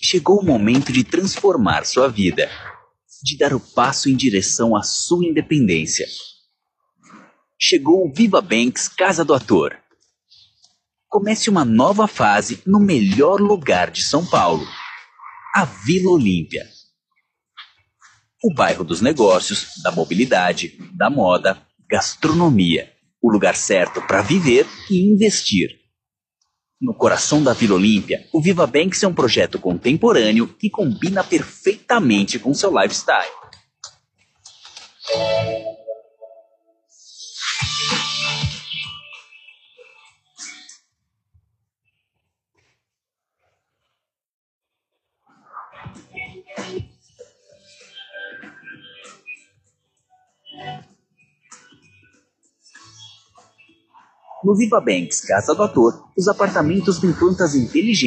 Chegou o momento de transformar sua vida, de dar o passo em direção à sua independência. Chegou o Viva Banks Casa do Ator. Comece uma nova fase no melhor lugar de São Paulo, a Vila Olímpia. O bairro dos negócios, da mobilidade, da moda, gastronomia. O lugar certo para viver e investir. No coração da Vila Olímpia, o Viva Banks é um projeto contemporâneo que combina perfeitamente com seu lifestyle. No Viva Banks Casa do Ator, os apartamentos têm plantas inteligentes